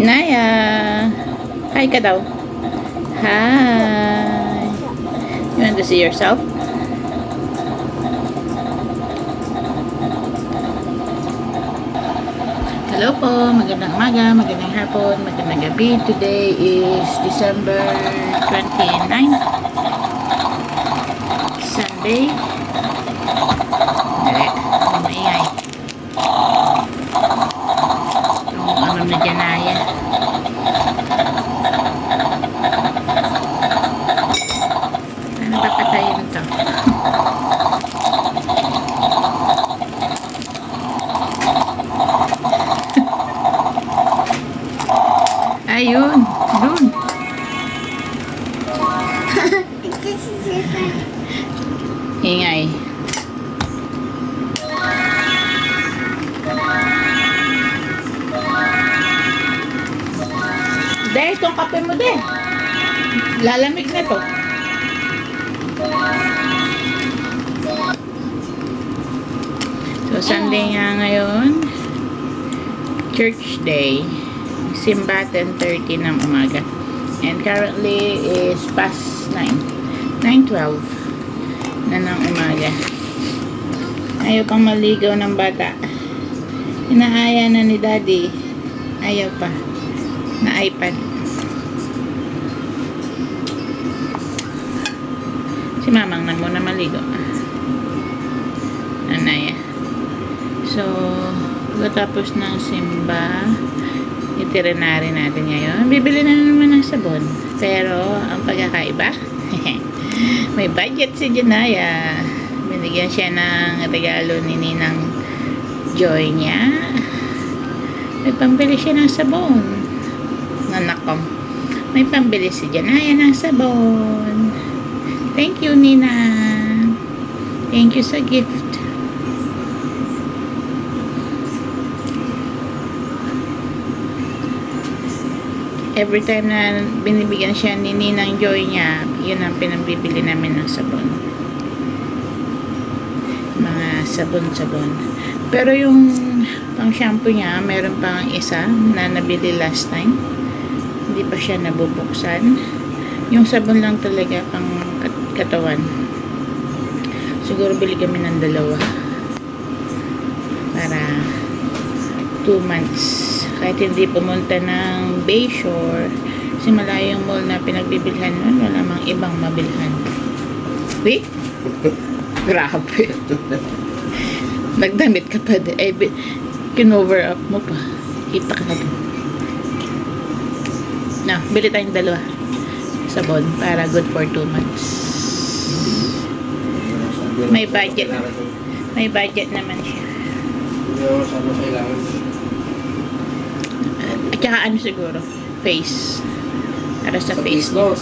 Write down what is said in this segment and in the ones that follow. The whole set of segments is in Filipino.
Naya! Hi ka daw. Hi! You want to see yourself? Hello po, magandang umaga, magandang hapon, magandang gabi. Today is December 29, Sunday. Dali, maingay. Yung amam na Janaya. Ano ba patayin ito? Ayun, dun. Ingay. Dahil itong kape mo din. Lalamig na to. So, Sunday nga ngayon. Church day. Simba 10:30 ng umaga. And currently is past 9. 9:12 na ng umaga. Ayaw pang maligaw ng bata. Inaaya na ni daddy. Ayaw pa. Na iPad. Si mamang na muna maligo. Anaya. So, pagkatapos ng simba, itinerary natin ngayon. Bibili na naman ng sabon. Pero, ang pagkakaiba, may budget si Janaya. Binigyan siya ng regalo ni Ninang Joy niya. May pambili siya ng sabon. Anak ko. May pambili si Janaya ng sabon. Thank you, Nina. Thank you sa gift. Every time na binibigyan siya ni Ninang Joy niya, yun ang pinambibili namin ng sabon. Mga sabon-sabon. Pero yung pang shampoo niya, meron pang isa na nabili last time. Hindi pa siya nabubuksan. Yung sabon lang talaga pang katawan. Siguro bili kami ng dalawa. Para 2 months. Kahit hindi pumunta ng Bayshore, kasi malayo yung mall na pinagbibilhan nun, wala mang ibang mabilhan. Wait? Grabe. Nagdamit ka pa din. Eh, kinover up mo pa. Kita ka na din. No, bili tayong dalawa. Sabon para good for 2 months. May budget. May budget naman siya. At saka ano siguro? Face. Para sa face niya.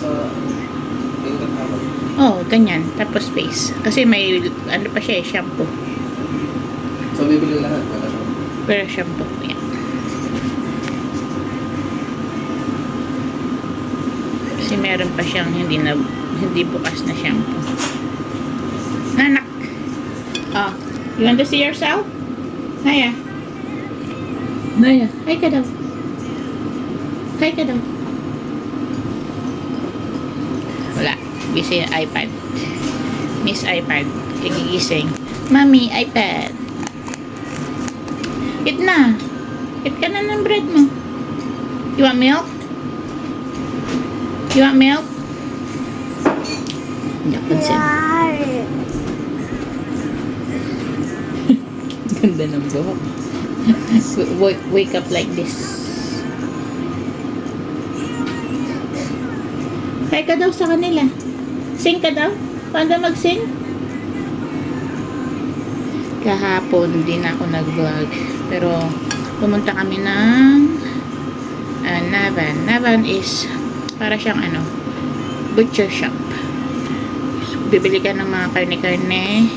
Oh, ganyan. Tapos face. Kasi may, ano pa siya, shampoo. So, bibili lahat. Pero shampoo. Yan. Kasi meron pa siyang hindi bukas na shampoo. Anak. Oh, you want to see yourself? Naya. Naya. Hi ka daw. Hi ka daw. Wala. Busy yung iPad. Miss iPad. Kagigising. Mommy, iPad. Eat na. Eat ka na ng bread mo. You want milk? You want milk? Hindi ako pansin. Ganda ng buhok. Wake up like this. Hi ka daw sa kanila. Sing ka daw? Paano mag-sing? Kahapon din ako nag-vlog. Pero pumunta kami ng Navan. Navan is para siyang butcher shop. Bibili ka ng mga karne-karne.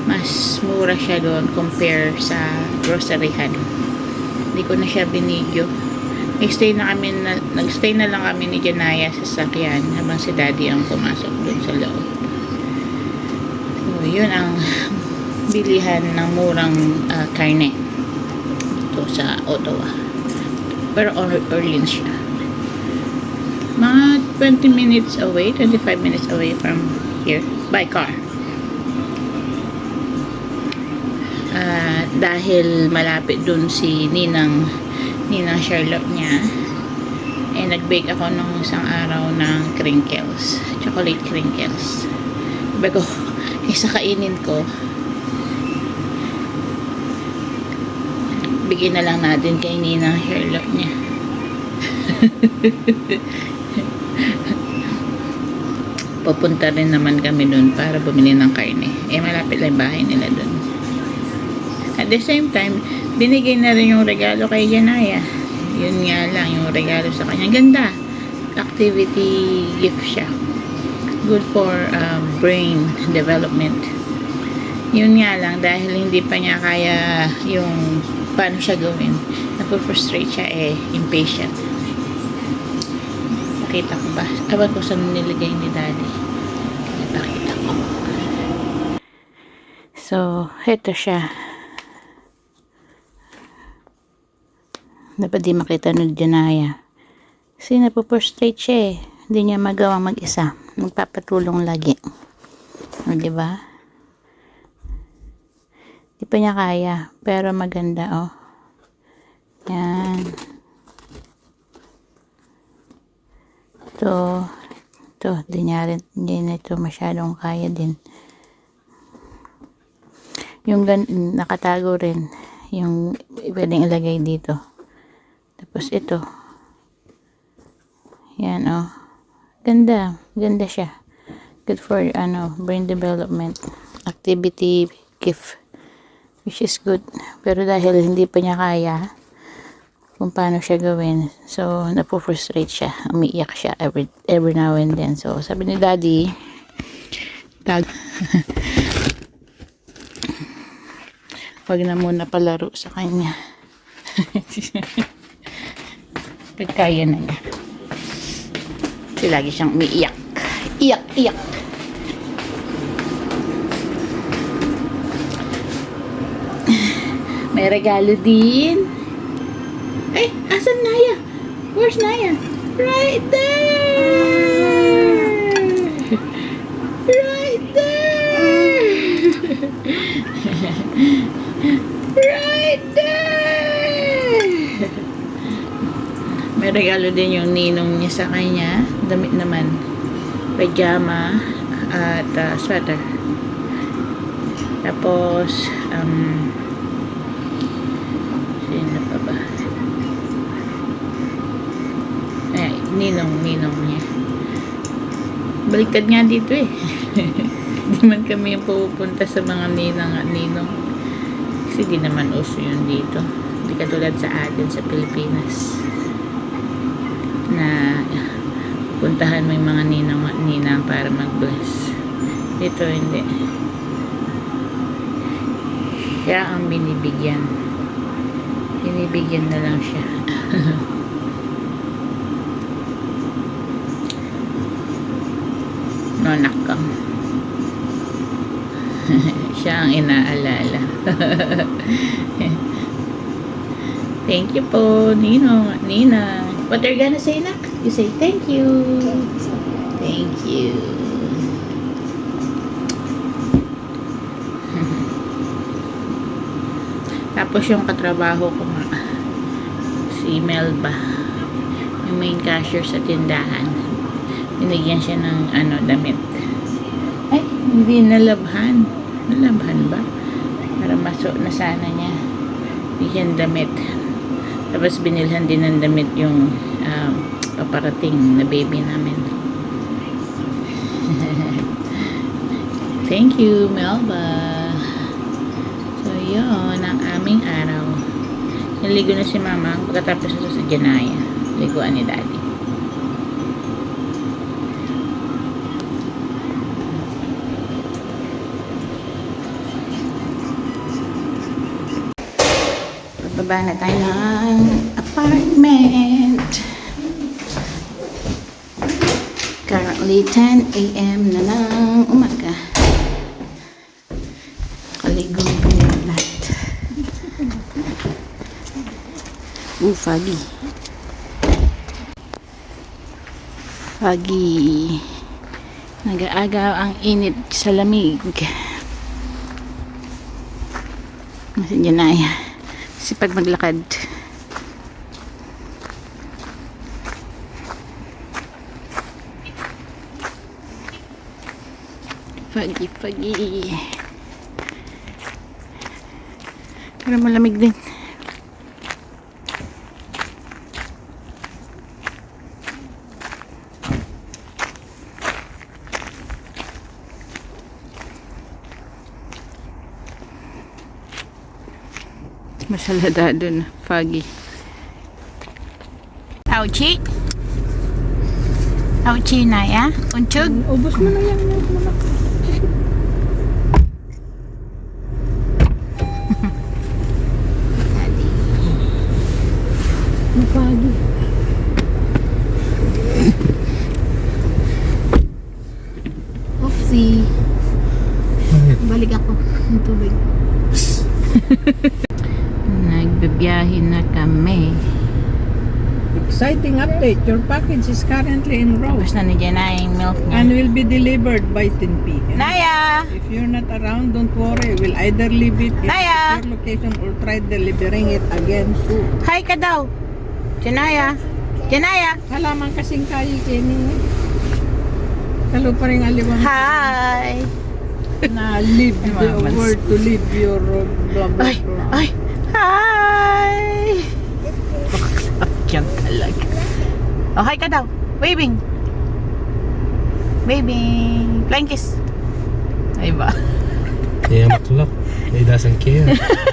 Mas mura siya doon compare sa groceryhan. Hindi ko na siya binidyo. Nag-stay na lang kami ni Janaya sa sakyan habang si Daddy ang pumasok doon sa loob. So, yun ang bilihan ng murang karne ito sa Ottawa. Pero Orleans siya. Mga 20 minutes away, 25 minutes away from here by car. Dahil malapit dun si Ninang Charlotte niya, nag-bake ako nung isang araw ng crinkles, chocolate crinkles. Sabi ko, kaysa kainin ko, bigyan na lang natin kay Ninang Charlotte niya. Pupunta rin naman kami dun para bumili ng karne. Malapit lang bahay nila dun. At the same time, binigay na rin yung regalo kay Janaya. Yun nga lang, yung regalo sa kanya. Ganda. Activity gift siya. Good for brain development. Yun nga lang, dahil hindi pa niya kaya yung paano siya gawin. Napufrustrate siya, impatient. Nakita ko ba? Awan ko saan niligay ni Daddy. Nakita ko. So, heto siya. Dapat di makita nun Janaya. Kasi napufrustrate siya Hindi niya magawa mag-isa. Magpapatulong lagi. O, diba? Di pa niya kaya. Pero maganda, oh. Yan. Ito, di na ito masyadong kaya din. Yung nakatago rin. Yung pwedeng ilagay dito. Tapos ito. Yan, oh. Ganda siya. Good for, brain development. Activity gift. Which is good. Pero dahil hindi pa niya kaya kung paano siya gawin. So, napufrustrate siya. Umiiyak siya every now and then. So, sabi ni Daddy, wag na muna palaro sa kanya. Pagkaya na niya. Kasi lagi siyang umiiyak. Iyak. May regalo din. Ay, asan Naya? Where's Naya? Right there! Right there! Right there! May regalo din yung ninong niya sa kanya. Damit naman. Pajama at sweater. Tapos, sino pa ba? Ninong niya. Baliktad nga dito Di man kami yung pupunta sa mga ninang at ninong. Kasi di naman uso yun dito. Di katulad sa atin sa Pilipinas. Na puntahan mo yung mga ninang at ninang para mag-bless. Dito hindi. Siya ang binibigyan. Binibigyan na lang siya. Nonakang. Siya ang inaalala. Thank you po, Ninong at Nina. What are you gonna say, Nak? You say thank you. Thank you. Tapos yung katrabaho ko nga, si Melba, yung main cashier sa tindahan, binigyan siya ng damit. Ay, hindi nalabhan. Nalabhan ba? Para na sana niya. Bigyan damit. Tapos binilhan din ng damit yung paparating na baby namin. Thank you, Melba. So, yun ang aming araw. Naligo na si Mama pagkatapos ito sa Janaya. Liguan ni Daddy. Baba na tayo ng apartment. Currently 10 a.m. na ng umaga. Kaligong pinaglat. Foggy. Foggy. Nag-aagaw ang init sa lamig. Kasi dyan na yan. Sipag maglakad. Foggy, foggy. Pero malamig din. Masalada dun. Foggy. Ouchie? Ouchie na ya? Unchog? Ubus mo na yan. Mapagi. Oopsie. Balik ako ng tubig. Nagbibiyahe na kami. Exciting update. Your package is currently en route Tapos na ni Jenna yung milk and niya. will be delivered by 10 p.m. Naya! If you're not around, don't worry. We'll either leave it in Naya! your location or try delivering it again soon. Hi ka daw! Jenaya! Jenaya! Halaman kasing kayo, Kenny. Talo pa rin aliwang Hi! na leave the Mamans. word to leave your blah blah Ay! blah. Ay! Hi! Bakit talaga. Oh, hi ka daw! Waving! Waving! Flying kiss! Ay ba? Yeah, maklak. He doesn't care.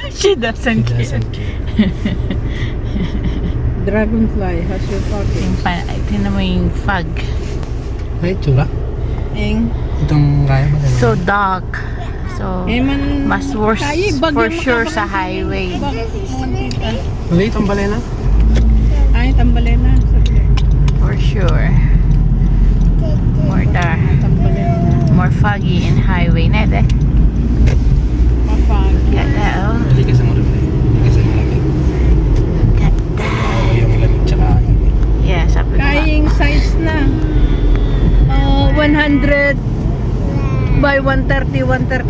She doesn't He care. doesn't care. Dragonfly has your Yung package. tingnan mo yung fog. Ay, tsura. Eng. Itong kaya mo. So dark. So, Man, mas worse Kaya, bagyo for mo sure ka sa ba? highway. Maliit ang balena. Ay, tambalena. Sabi. For sure. Tambalena. More foggy in highway na eh. Mapag. Ganda oh. Balik ka sa mo rin. Kasi malamig. Ganda. Yung lamig tsaka init. Yeah, sabi ko nga. Kaing size na. 100 by 130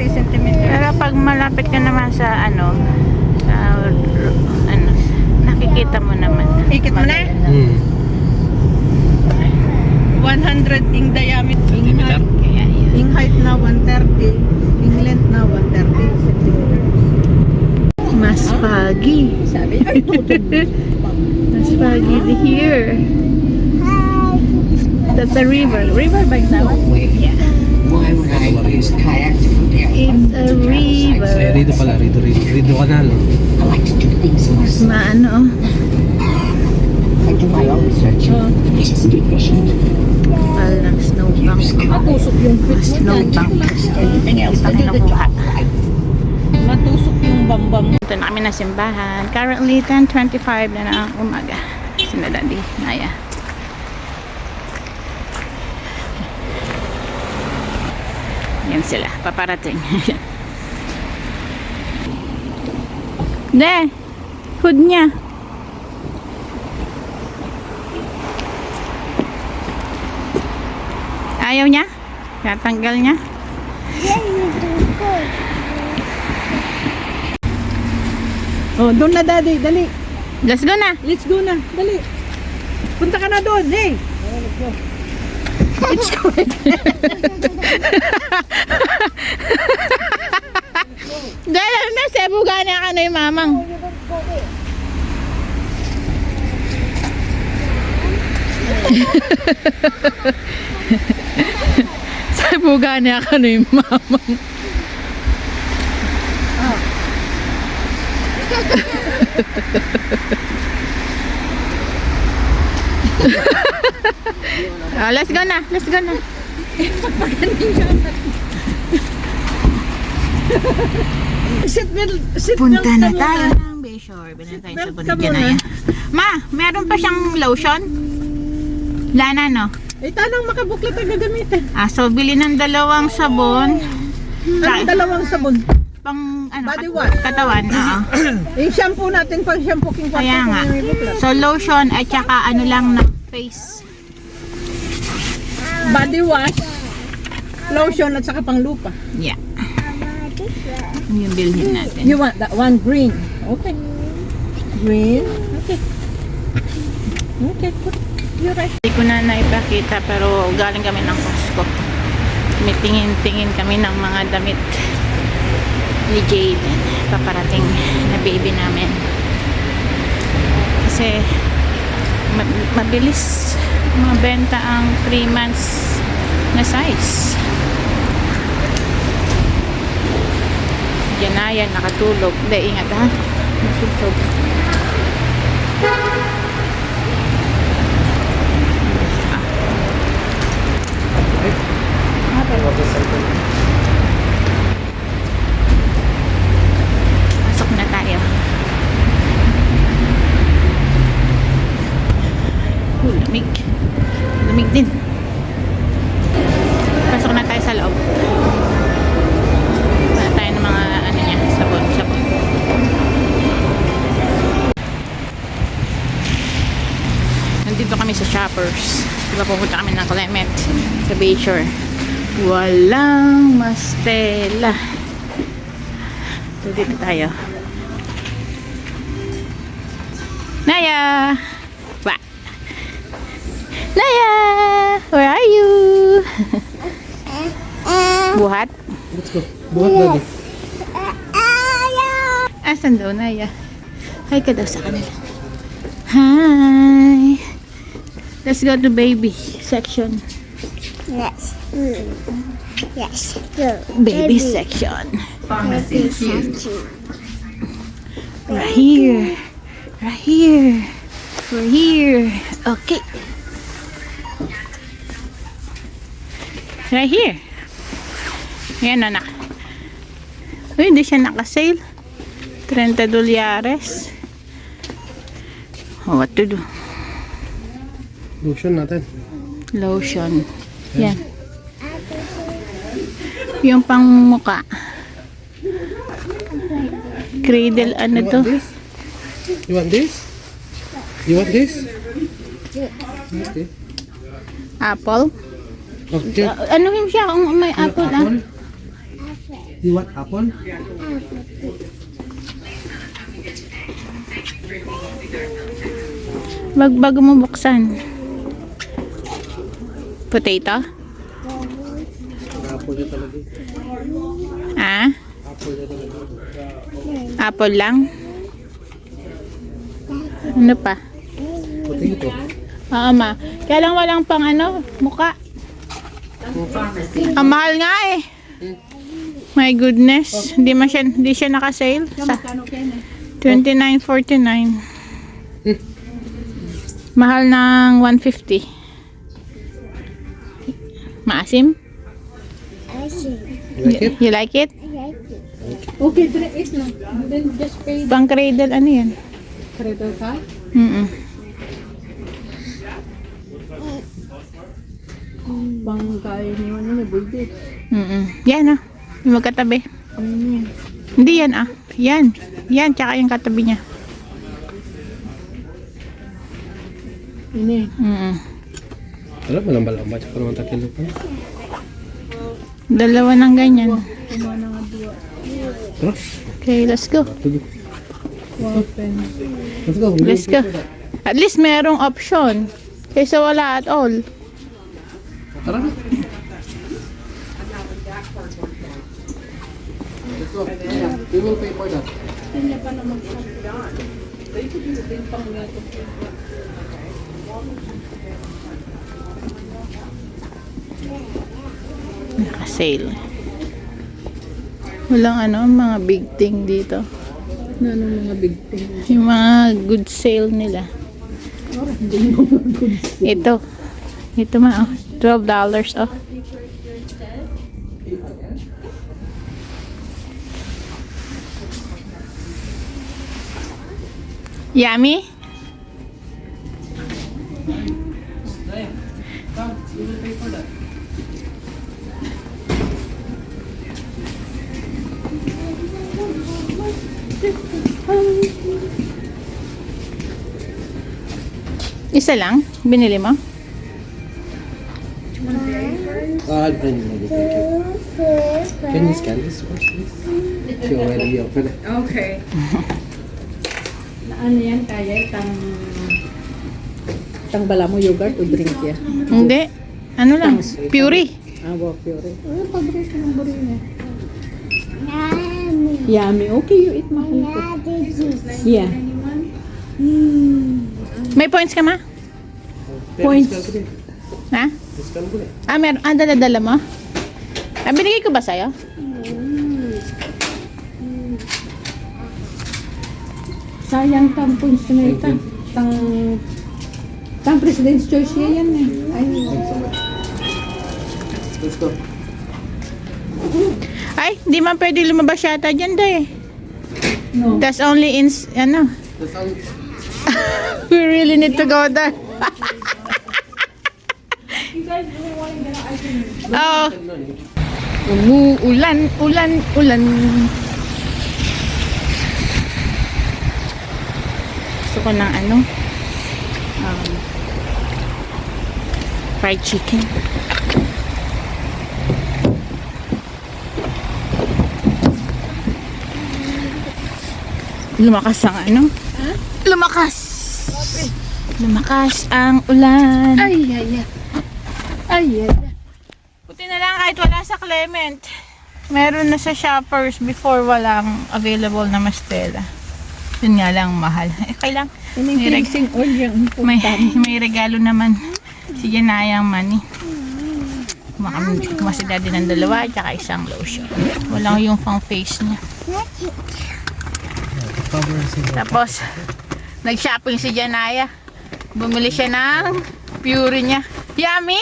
cm. Pero pag malapit ka naman sa ano, nakikita mo naman. Ikit mo na? 100 in diameter. Centimeter? Kaya yun. In height na 130. In length na 130 cm. Mas foggy. Sabi, ay, tutog. Mas foggy here. That's a river. River ba yung Yeah. Why would I use kayaks from there? It's a river. Ay, rito pala. Rito kanal. I like to do things Mas myself. maano. I do my own research. It isn't efficient. Kapal ng snowbank. Matusok yung Mas snowbank. Everything else Ito to do the kinukuha. job right. Matusok yung bambang. Ito na kami na simbahan. Currently, 10:25 na ng umaga. Sina Daddy, Naya. Yan sila, paparating. Ne, hood niya. Ayaw niya? Tatanggal niya? Oh, doon na daddy, dali. Let's go na. Let's go na, dali. Punta ka na doon, hey. It's going. Dahil na, sebuga na ka na yung mamang. Sebuga na ka na yung mamang. Oh, let's go na. Let's go na. Sit Punta belt na ka tayo muna. ng Bayshore. Binili tayo sa Seatbelt ka Bunigyan na muna. yan. Ma, meron pa siyang lotion? Lana, no? Eh, tanang makabuklat ang gagamitin. So bili ng dalawang sabon. Anong dalawang sabon? Pang, ano, Body wash. katawan. Oo. Yung shampoo natin, pang shampoo king Kaya nga. So lotion at saka ano lang na face. Body wash, lotion at saka pang lupa. Yeah. Ano yung bilhin natin? You want that one green? Okay. Green? Okay. Okay, put your right. Hindi ko na naipakita pero galing kami ng Costco. Tingin-tingin kami ng mga damit ni Jaden. Paparating na baby namin. Kasi mabilis mabenta ang 3 months na size. Yan na yan, nakatulog. Hindi, ingat ha. Natulog. Pasok na tayo. Lamig. Lamig din. Pasok na tayo sa loob. Wala tayo ng mga ano niya, sabon. Nandito kami sa Shoppers. Diba pupunta kami ng Clement sa Bayshore. Walang mastela. So dito tayo. Naya! Wa! Naya! Where are you? Buhat? Let's go. Buhat daddy. Asan daw, Naya? Hi ka daw sa kanila. Hi! Let's go to baby section. Yes. Yes. Go. Baby section. Baby section. Right here. Right here. We're here. Okay. Right here. Yan, anak. Uy, hindi siya nakasale. 30 dolyares. Oh, what to do? Lotion natin. Lotion. Yan. Yung pang muka. Cradle, ano to? You want this? You want this? Okay. Apple. Okay. Ano yun siya kung may apple, ah? You want apple? Bago mo buksan. Potato? Apple na talaga. Ah? Apple na talaga. Apple lang? Ano pa? Potato. Oo, ma. Kaya lang walang pang ano, muka. Ang mahal nga eh. My goodness. Hindi siya nakasale. Sa Magkano kayo na? $29.49. Mahal ng $150. Maasim? I see. You like it? You like it? I like it. Okay, 3 lang. Then just pay the Pang cradle, ano yan? credit card. Pang kaya niyo ano na budget. Yan ah. Yung magkatabi. Ano yan? Hindi yan ah. Yan. Yan, tsaka yung katabi niya. Ini. Alam mo lang ba lamba? Tsaka naman takilo pa. Dalawa ng ganyan. Kumana nga dua. Tara. Okay, let's go. Tugo. Wow, pen. Let's go. Let's go. At least merong option. Kaysa wala at all. Tara. Let's go. We will pay for that. Naka-sale. Walang ano, mga big thing dito. Ano mga big thing. Yung mga good sale nila. Ito. Ito ma, oh. $12 oh. Yummy? Isa lang? Binili mo? I need it. Thank you. Can you scan this first, please? You already open it. Okay. Ano yan? Kaya tang bala mo yogurt o drink yan? Hindi. Ano lang? Puree. Wow, pure. Ano paborito ng burino niya? Yummy. Okay, you eat my Yeah. May points ka, ma? Points. Ha? Scan ko eh. Meron. Dala-dala mo? Binigay ko ba sa'yo? Sayang tang points na ito. Tang President's Choice yan eh. Ay, Let's go. Ay, di man pwede lumabas yata dyan, day. no. That's only in, ano. That's all. We really need to go there. Oh. Umuulan, ulan. Gusto ko ng ano? Fried chicken. Lumakas ang ano? Lumakas ang ulan. Ay. Buti na lang kahit wala sa Clement. Meron na sa Shoppers before walang available na mastela. Yun nga lang mahal. Kailang Cleansing oil yung may, important. may regalo naman si Janayang Mani. Kumasi daddy ng dalawa tsaka isang lotion. Walang yung pang face niya. Tapos nag-shopping si Janaya. Bumili siya ng Puree niya. Yummy?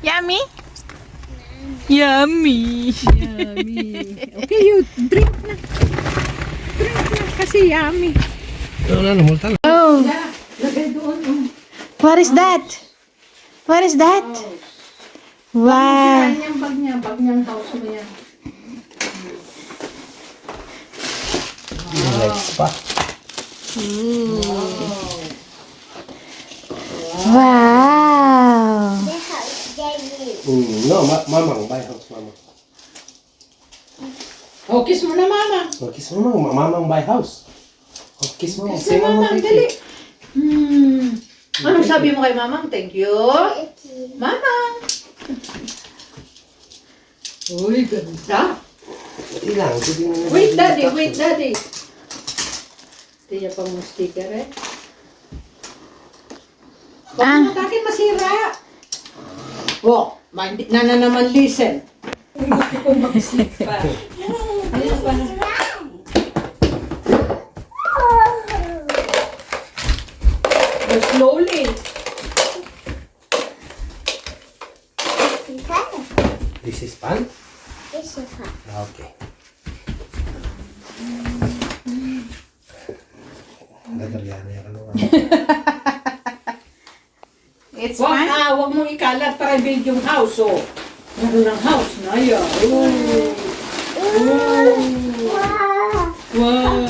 Yummy? Yummy! Okay, you drink na. Kasi yummy. No, multa lang. Oh, Lagay doon. what is that? What is that? Wow! Yan yung bag niyang house mo yan. Legs pa. Wow! No, mamang, buy house, mama. Oh, kiss mo na mama. Oh, kiss mo, mamang, buy house. Oh, kiss mo, Kiss say mo mama, mama, thank dali. you. Anong sabi mo kay mamang? Thank you. Mamang. Uy, ganda. Dali lang, hindi mo na- Wait, daddy. Tiya pa mo sticker eh. Ah. Huwag mo takin masira. Oh, na naman listen. Hindi ko mag-sleep pa. Ayun pa na. Go slowly. This is fun? Okay. Dadalyan niya ka naman. It's Wag fun? na, wag mong ikalat private yung house, oh. Ano ng house na yan? Wow.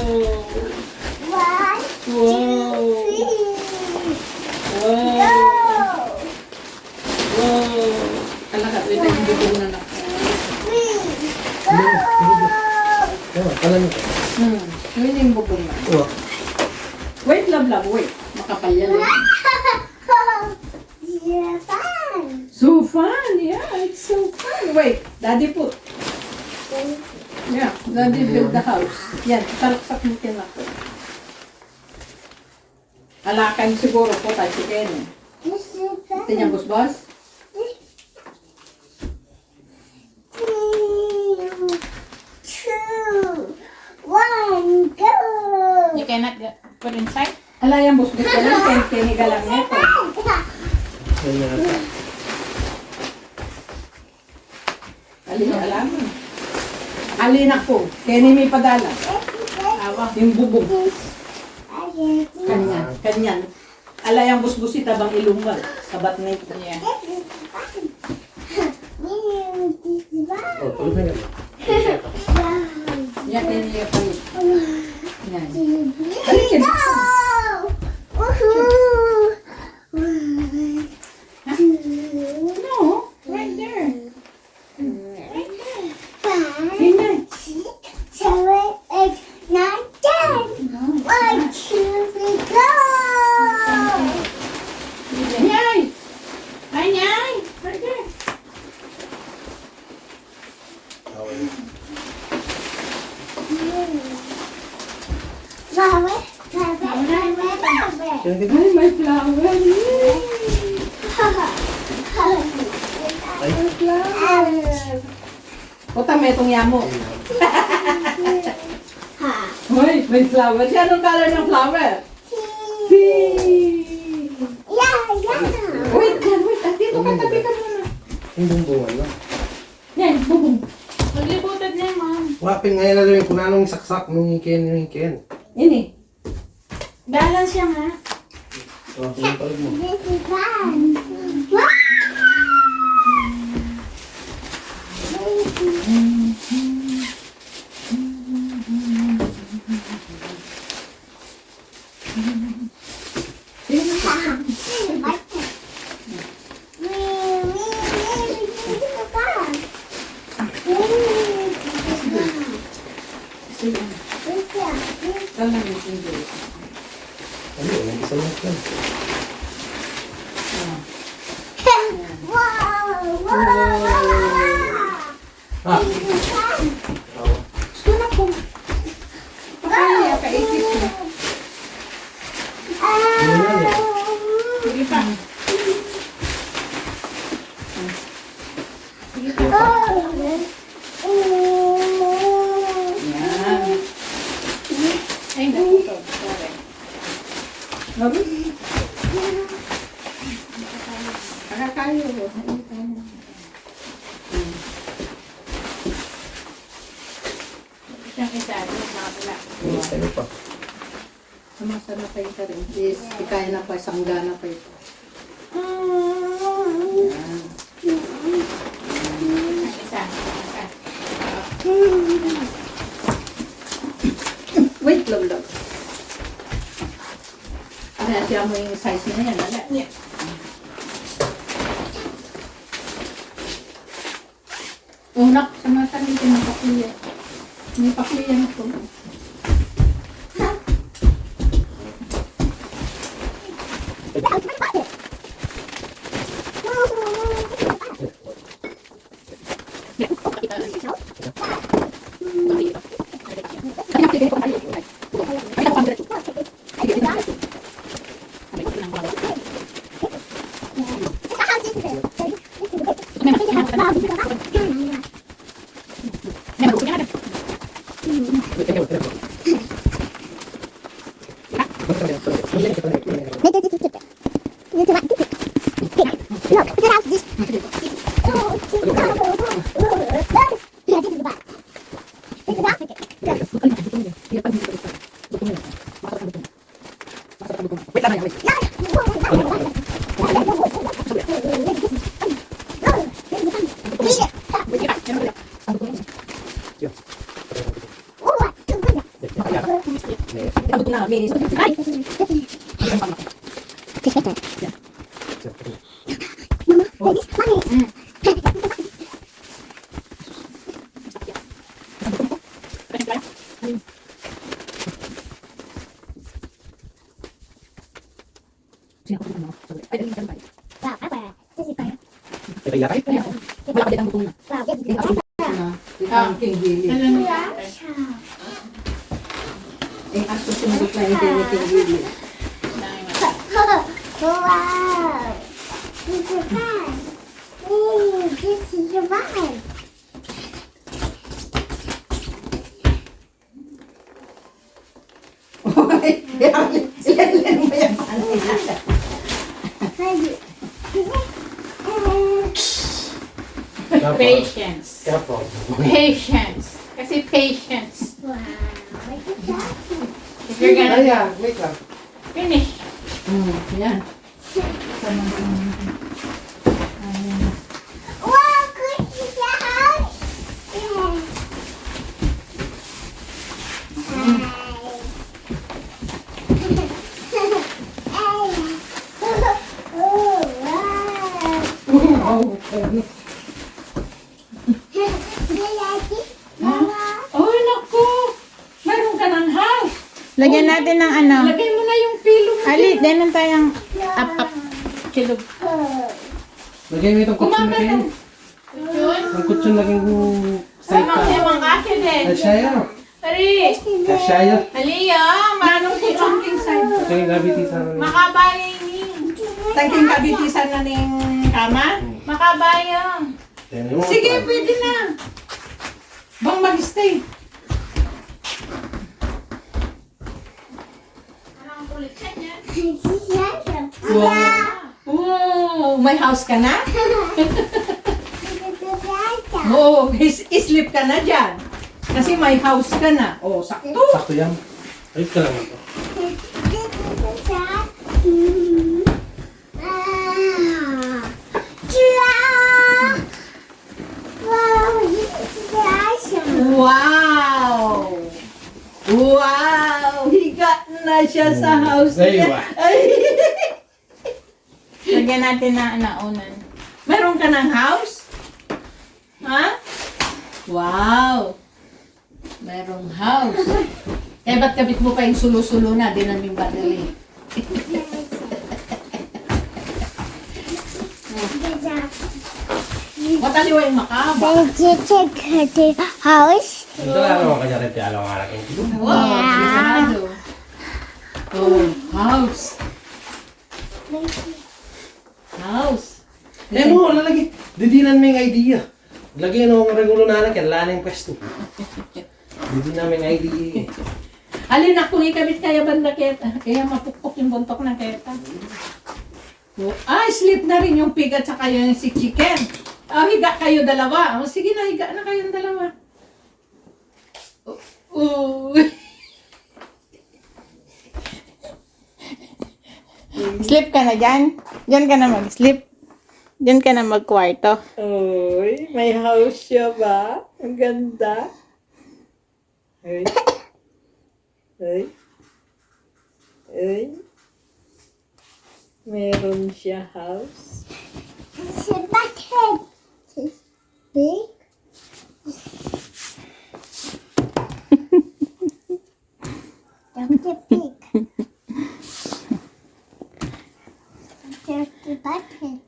Talaga, wait, ay hindi ko na Alam mo. Yun yung bubong na. Oh, Wait, love, wait. Makapal yan. So fun, yeah, it's so fun. Wait, daddy put. Yeah, daddy build the house. Yan, talaksak mo ako. Alakan siguro po tayo si Kenny. Ito niya, boss? You cannot put inside? Ala yan, boss ka lang, Kenny galang neto. yan yata. Alam mo. Alin ako, Kenny may padala. Yung bubong. Kanyan. Ala yung busbusita bang ilumbal. Sabat na ito. Yeah. Oh, tulog na yan. Yan, Kenny yung palit. Yan. Balikin. No, right there. Can I get Ay, may flower. Yay! Ay. May flower. Puta, may itong yamo. Hoy, may flower. Siya, anong color ng flower? Pink. Wait, wait. Dito ka, tabi ka muna. Yung bumbungan na. Yan, bubong. Maglibutan niya, ma'am. Wapin ngayon na rin kung anong saksak nung ikin. Yan eh. Balance siya nga. Oh, yung palag mo. Tama na yung Diyos. Ano, yung isa lang yan. Ah, Gusto na po. Kaya, kaisip ko. yun na yan. Sige pa. Yan. Ay, nakuto. Sorry. Nabi? Nakakayo ko. Siyang isa. Yung nakapula. Ano pa? Sumasama kayo ka rin. Yes, ikaya na pa, sanggana pa ito. Yan. Isa. Isa. Wait, love. Kaya siya mo yung size na yan. Ala. Unak, sama-sama yung pinapakuya. May pakuya na po. King Gili. Alam mo yan? Eh, ang susunod na hindi ni King Gili. Wow! This is fun. This is fun. Ilan mo yan? Patience. Careful. Patience. Kasi patience. Wow! Look at that. If you're gonna Ay, wait lang. finish. Yan. Wow! Good job. Yeah. Oh, wow. Oh, naku! Mayroon ka ng house. Lagyan natin ng ano. Lagay mo na yung pilo mo. Ali, denon tayong up. Kilog. Lagay mo itong kutsun na kayo. Ang kutsun na kayo side pa. Mga kasi din. Ay, siya yan. Ari! Kasya yun. Aliya, Manong po tangking side. Ito yung gabitisan na niya. makabayan ni. Tangking kabitisan na ning kama. Makabayan. Sige, pwede na. Bang mag-stay. Anong kulit siya niya? Wow! May house ka na? Oo, sleep ka na dyan. Kasi may house ka na. Oh, sakto. Sakto yan. Ayos ka lang ito. Wow! Wow! Higa na siya sa house Ay, niya. wa. Ay! Lagyan natin na naunan. Meron ka ng house? Ha? Wow! Merong house. Eh, ba't kabit mo pa yung sulo-sulo na? Di namin battery. Mataliwa yung makaba. House. Ito lang naman kanya rin alam ang anak yung Wow! Sigurado. Oh, house. House. Eh mo, lalagi. Didinan mo yung idea. Lagi na akong regulo na anak yan. Lala yung pwesto. Didinan mo yung idea. Alin na kung ikabit kaya banda keta. Kaya mapukpok yung buntok ng keta. Oh, sleep na rin yung pig at saka yung si chicken. Higa kayo dalawa. Sige na, higa na kayong dalawa. Sleep ka na dyan. Diyan ka na mag-sleep. Diyan ka na mag-kwarto. Oy, may house siya ba? Ang ganda. Ay. Ay. Ay. Meron siya house. It's a bucket. It's big. That's a pig. There's the bucket.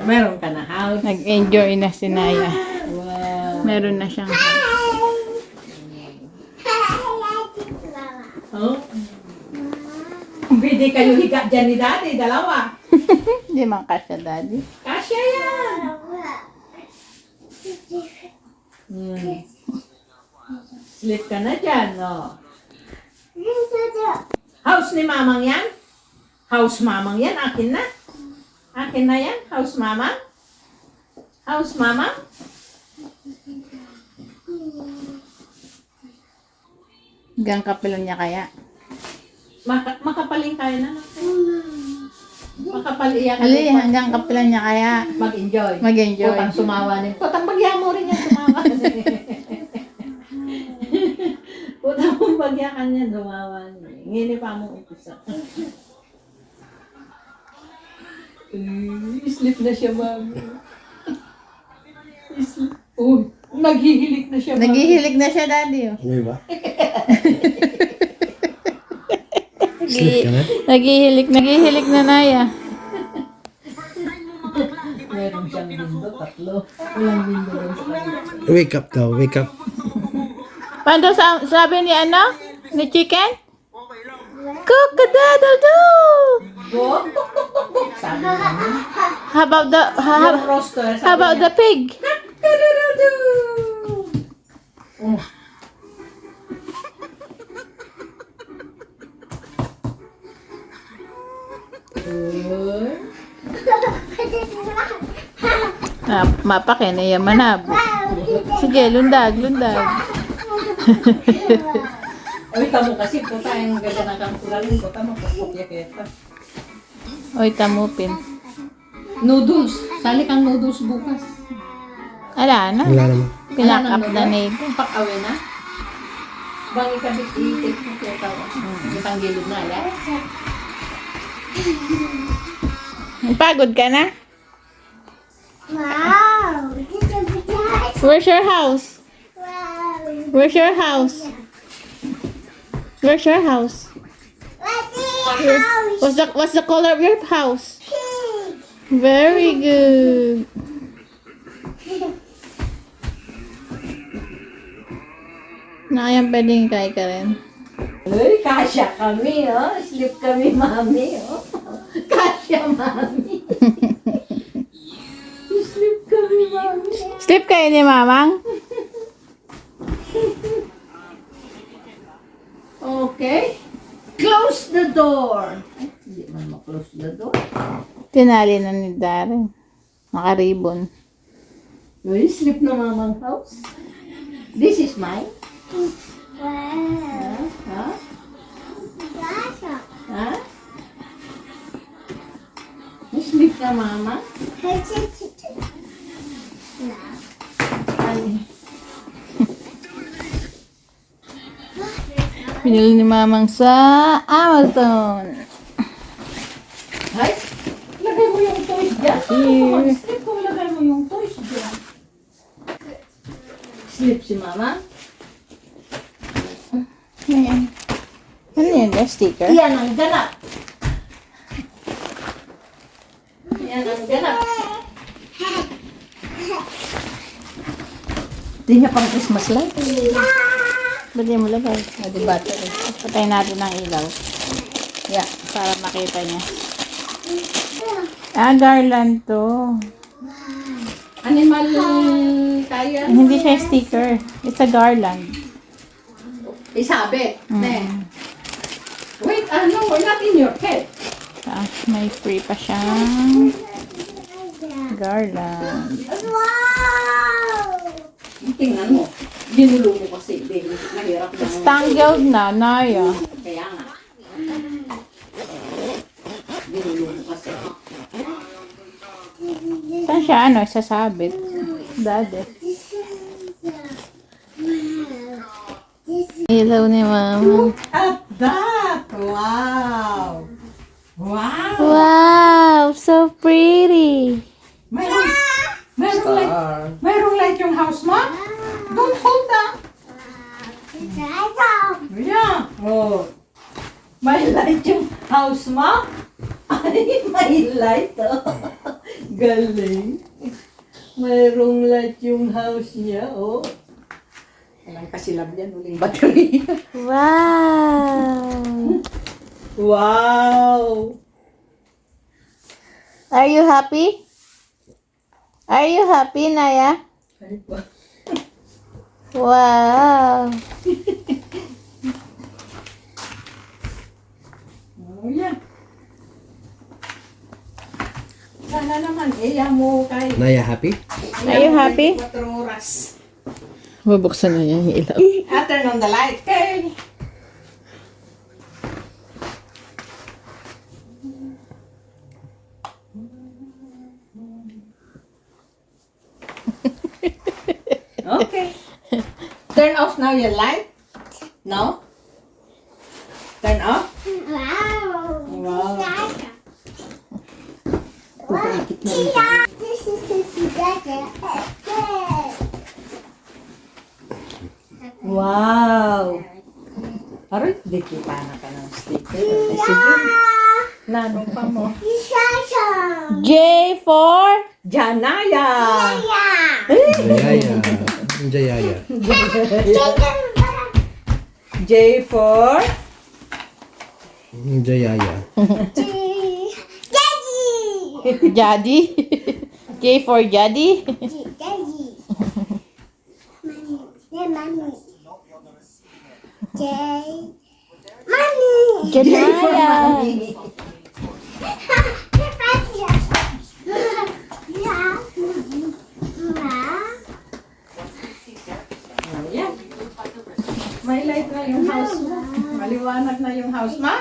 Meron ka na house. Nag-enjoy na si Naya. Wow. Meron na siyang house. Oh? Pwede kayo higa dyan ni Daddy, dalawa. Hindi man kasya, Daddy. Kasya yan. Sleep ka na dyan, no? House ni Mamang yan? House Mamang yan, akin na. Akin na yan, House Mamang. House Mamang. Hanggang kapilan niya kaya. Makapaling kayo na. Makapaliyak. Ali, hanggang kapilan niya kaya. Mag-enjoy. Mag-enjoy. Putang sumawa din. Putang bagya mo rin yan sumawa. Putang mong bagya ka niya sumawa. Ngini pa mo umpisa. Sleep na siya, mami. Sleep. Oh, naghihilik na siya, mami. Naghihilig na siya, Daddy. Oh. May ba? Sleep ka na? Naghihilig na Naya. Meron siyang window, tatlo. Walang window rin sa kanya. Wake up daw, wake up. Paano sabi ni ano? Ni chicken? Cook-a-doodle-doo! Go, tuk, tuk, tuk, tuk. Sabi niya. How about the Yung roaster, sabi how about niya. the pig? Oh. Mapake na yung manabo. Sige, lundag. Ay, tamo kasi, puta, yung ganda ng kampulalin ko, tamo, pupukya kita. Oy, tamupin. Noodles. Sali kang noodles bukas. Ala na. Wala naman. Pinak up na nito. Pag-awe na. Bang ikabit itik mo kaya tawa. Itang gilid na, ya? Pagod ka na? Wow. This is a big Where's your house? Wow. Where's your house? Where's your house? What's the house? What's the color of your house? Pig. Very good. Na kaya pwedeng kay ka rin. Uy, kasya kami, oh. Sleep kami, mami, oh. Kasya, mami. Sleep kami, mami. Sleep kayo ni Mamang? Okay. Close the door. Ay, hindi man ma-close the door. Tinali na ni Darren. Naka-ribbon. Uy, sleep na mamang house. This is mine. Wow. Ha? Gasa. Ha? Sleep na mama. Ay. Pinili ni Mamang sa Amazon. Ay, lagay mo yung toys dyan. Here. Sleep ko, lagay mo yung toys dyan. Sleep si mama. Ayan. Ano yan? The sticker? Iyan ang ganap. Iyan ang ganap. Hindi niya pang Christmas light. Ba't di mo lagay? O, di battery. Patay natin ang ilaw. Yeah, para makita niya. Ah, garland to. Animal kaya. Hindi siya sticker. It's a garland. Isabi. Ne. Wait, no, we're not in your head. Ah, may free pa siyang garland. Wow. Tingnan mo. Ginulo mo kasi. Hindi, mahirap na. It's tangled na, Naya. Kaya nga. Ginulo mo kasi. Saan siya, isasabit? Dade. Ilaw ni Mama. At that! Wow! Wow! Wow! So pretty! Mayroong light yung house mo? Don't hold that! Yeah! Oh! May light yung house mo? Ay, may light oh! Galing! Mayroong light yung house niya oh! Walang kasilab yan, uling battery. Wow! Wow! Are you happy? Are you happy, Naya? Ay, wow. Wow! Oh, yeah. Sana naman, mo kay... Naya, happy? Are you happy? 4 oras. Mabuksan na niya yung ilaw. Turn on the light. Okay. Okay. Turn off now your light. No? Turn off. Wow. Wow. This is the Wow. Aray, di kita na ka ng sticker. Ay, sige. Nanong pa mo. J for Janaya. Jayaya. Jayaya. J for Jayaya. Jadi. J for Jadi. Janaya. Ayan. May light na yung house mo. Maliwanag na yung house mo.